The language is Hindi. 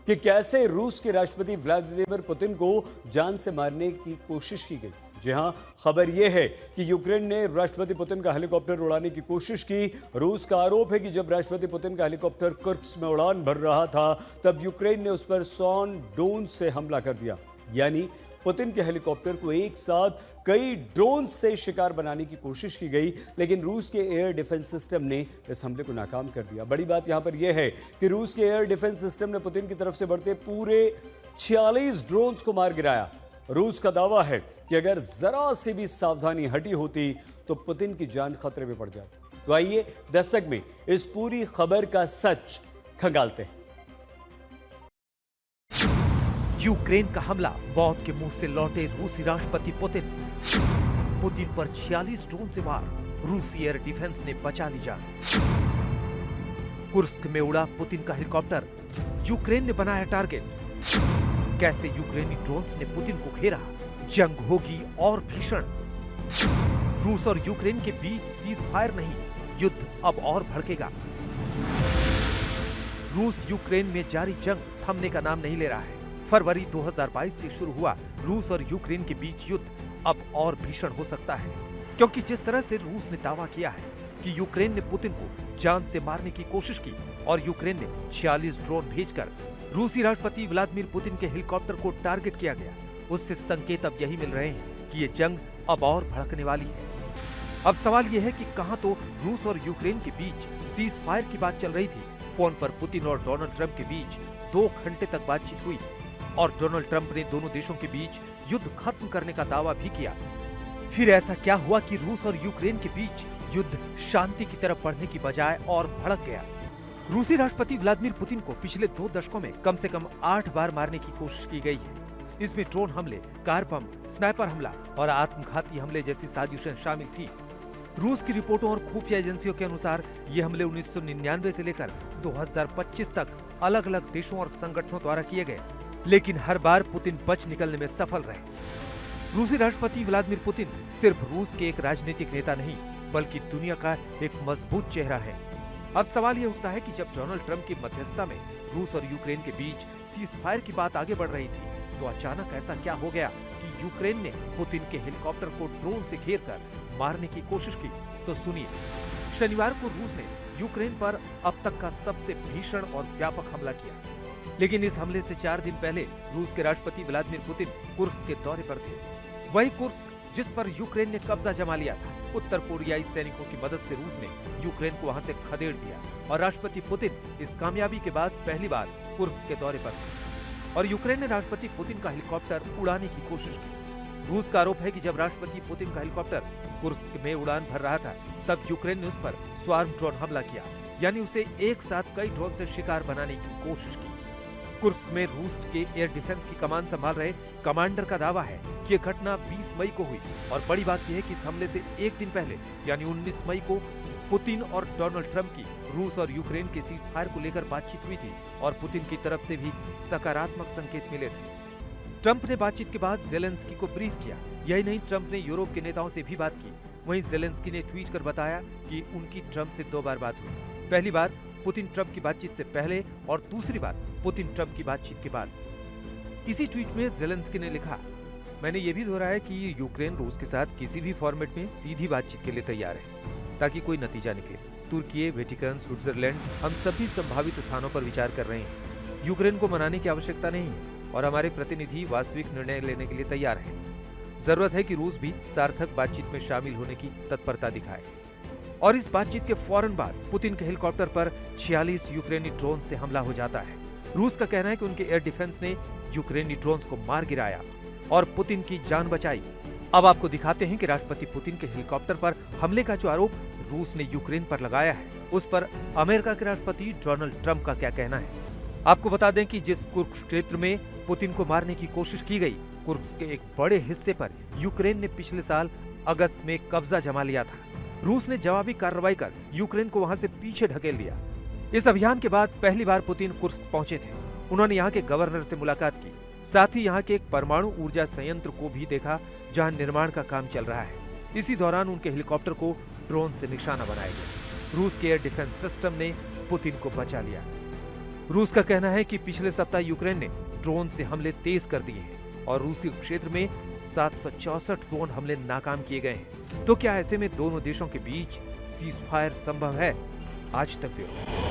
कि कैसे रूस के राष्ट्रपति व्लादिमीर पुतिन को जान से मारने की कोशिश की गई। जी हां, खबर यह है कि यूक्रेन ने राष्ट्रपति पुतिन का हेलीकॉप्टर उड़ाने की कोशिश की। रूस का आरोप है कि जब राष्ट्रपति पुतिन का हेलीकॉप्टर कुर्स्क में उड़ान भर रहा था, तब यूक्रेन ने उस पर सॉन ड्रोन से हमला कर दिया। यानी पुतिन के हेलीकॉप्टर को एक साथ कई ड्रोन से शिकार बनाने की कोशिश की गई, लेकिन रूस के एयर डिफेंस सिस्टम ने इस हमले को नाकाम कर दिया। बड़ी बात यहां पर यह है कि रूस के एयर डिफेंस सिस्टम ने पुतिन की तरफ से बढ़ते पूरे 46 ड्रोन्स को मार गिराया। रूस का दावा है कि अगर जरा सी भी सावधानी हटी होती तो पुतिन की जान खतरे में पड़ जाती। तो आइए दस्तक में इस पूरी खबर का सच खंगालते हैं। यूक्रेन का हमला मौत के मुंह से लौटे रूसी राष्ट्रपति पुतिन पर 46 ड्रोन से वार, रूसी एयर डिफेंस ने बचा ली जान। कुर्स्क में उड़ा पुतिन का हेलीकॉप्टर, यूक्रेन ने बनाया टारगेट। कैसे यूक्रेनी ड्रोन्स ने पुतिन को घेरा, जंग होगी और भीषण। रूस और यूक्रेन के बीच सीज फायर नहीं, युद्ध अब और भड़केगा। रूस यूक्रेन में जारी जंग थमने का नाम नहीं ले रहा है। फरवरी 2022 से शुरू हुआ रूस और यूक्रेन के बीच युद्ध अब और भीषण हो सकता है, क्योंकि जिस तरह से रूस ने दावा किया है कि यूक्रेन ने पुतिन को जान से मारने की कोशिश की और यूक्रेन ने 46 ड्रोन भेजकर रूसी राष्ट्रपति व्लादिमीर पुतिन के हेलीकॉप्टर को टारगेट किया गया, उससे संकेत अब यही मिल रहे हैं कि ये जंग अब और भड़कने वाली है। अब सवाल यह है कि कहां तो रूस और यूक्रेन के बीच सीज फायर की बात चल रही थी, फोन पर पुतिन और डोनाल्ड ट्रंप के बीच 2 घंटे तक बातचीत हुई और डोनाल्ड ट्रंप ने दोनों देशों के बीच युद्ध खत्म करने का दावा भी किया। फिर ऐसा क्या हुआ कि रूस और यूक्रेन के बीच युद्ध शांति की तरफ बढ़ने की बजाय और भड़क गया? रूसी राष्ट्रपति व्लादिमीर पुतिन को पिछले 2 दशकों में कम से कम 8 बार मारने की कोशिश की गई है। इसमें ड्रोन हमले, कार बम, स्नाइपर हमला और आत्मघाती हमले जैसी साजिशें शामिल थी। रूस की रिपोर्टों और खुफिया एजेंसियों के अनुसार ये हमले 1999 से लेकर 2025 तक अलग अलग देशों और संगठनों द्वारा किए गए, लेकिन हर बार पुतिन बच निकलने में सफल रहे। रूसी राष्ट्रपति व्लादिमीर पुतिन सिर्फ रूस के एक राजनीतिक नेता नहीं, बल्कि दुनिया का एक मजबूत चेहरा है। अब सवाल ये उठता है कि जब डोनाल्ड ट्रंप की मध्यस्थता में रूस और यूक्रेन के बीच सीज फायर की बात आगे बढ़ रही थी, तो अचानक ऐसा क्या हो गया कि यूक्रेन ने पुतिन के हेलीकॉप्टर को ड्रोन से घेरकर मारने की कोशिश की? तो सुनिए, शनिवार को रूस ने यूक्रेन पर अब तक का सबसे भीषण और व्यापक हमला किया, लेकिन इस हमले से 4 दिन पहले रूस के राष्ट्रपति व्लादिमीर पुतिन कुर्स्क के दौरे पर थे। वही कुर्स्क जिस पर यूक्रेन ने कब्जा जमा लिया था, उत्तर कोरियाई सैनिकों की मदद से रूस ने यूक्रेन को वहां से खदेड़ दिया और राष्ट्रपति पुतिन इस कामयाबी के बाद पहली बार कुर्स्क के दौरे पर थे और यूक्रेन ने राष्ट्रपति पुतिन का हेलीकॉप्टर उड़ाने की कोशिश की। रूस का आरोप है कि जब राष्ट्रपति पुतिन का हेलीकॉप्टर कुर्स्क में उड़ान भर रहा था, तब यूक्रेन ने उस पर स्वार्म ड्रोन हमला किया, यानी उसे एक साथ कई ड्रोन से शिकार बनाने की कोशिश की। कुर्स्क में रूस के एयर डिफेंस की कमान संभाल रहे कमांडर का दावा है कि यह घटना 20 मई को हुई और बड़ी बात यह है कि इस हमले से एक दिन पहले यानी 19 मई को पुतिन और डोनाल्ड ट्रंप की रूस और यूक्रेन के सीज फायर को लेकर बातचीत हुई थी और पुतिन की तरफ से भी सकारात्मक संकेत मिले थे। ट्रंप ने बातचीत के बाद जेलेंस्की को ब्रीफ किया। यही नहीं, ट्रंप ने यूरोप के नेताओं से भी बात की। वहीं जेलेंस्की ने ट्वीट कर बताया कि उनकी ट्रंप से 2 बार बात हुई, पहली बार पुतिन ट्रंप की बातचीत से पहले और दूसरी बार पुतिन ट्रंप की बातचीत के बाद। इसी ट्वीट में जेलेंस्की ने लिखा, मैंने ये भी दोहराया कि यूक्रेन रूस के साथ किसी भी फॉर्मेट में सीधी बातचीत के लिए तैयार है ताकि कोई नतीजा निकले। तुर्की, वेटिकन, स्विट्जरलैंड, हम सभी संभावित स्थानों पर विचार कर रहे हैं। यूक्रेन को मनाने की आवश्यकता नहीं है और हमारे प्रतिनिधि वास्तविक निर्णय लेने के लिए तैयार हैं। जरूरत है कि रूस भी सार्थक बातचीत में शामिल होने की तत्परता दिखाए। और इस बातचीत के फौरन बाद पुतिन के हेलीकॉप्टर पर 46 यूक्रेनी ड्रोन से हमला हो जाता है। रूस का कहना है कि उनके एयर डिफेंस ने यूक्रेनी ड्रोन्स को मार गिराया और पुतिन की जान बचाई। अब आपको दिखाते हैं कि राष्ट्रपति पुतिन के हेलीकॉप्टर पर हमले का जो आरोप रूस ने यूक्रेन पर लगाया है, उस पर अमेरिका के राष्ट्रपति डोनाल्ड ट्रंप का क्या कहना है। आपको बता दें कि जिस कुर्स्क क्षेत्र में पुतिन को मारने की कोशिश की गई, कुर्स्क के एक बड़े हिस्से पर यूक्रेन ने पिछले साल अगस्त में कब्जा जमा लिया था। रूस ने जवाबी कार्रवाई कर यूक्रेन को वहां से पीछे ढकेल दिया। इस अभियान के बाद पहली बार पुतिन कुर्स्क पहुंचे थे। उन्होंने यहाँ के गवर्नर से मुलाकात की, साथ ही यहाँ के एक परमाणु ऊर्जा संयंत्र को भी देखा जहाँ निर्माण का काम चल रहा है। इसी दौरान उनके हेलीकॉप्टर को ड्रोन से निशाना बनाया गया। रूस के एयर डिफेंस सिस्टम ने पुतिन को बचा लिया। रूस का कहना है कि पिछले सप्ताह यूक्रेन ने ड्रोन से हमले तेज कर दिए हैं और रूसी क्षेत्र में 764 ड्रोन हमले नाकाम किए गए हैं। तो क्या ऐसे में दोनों देशों के बीच सीज फायर संभव है? आज तक ब्यूरो।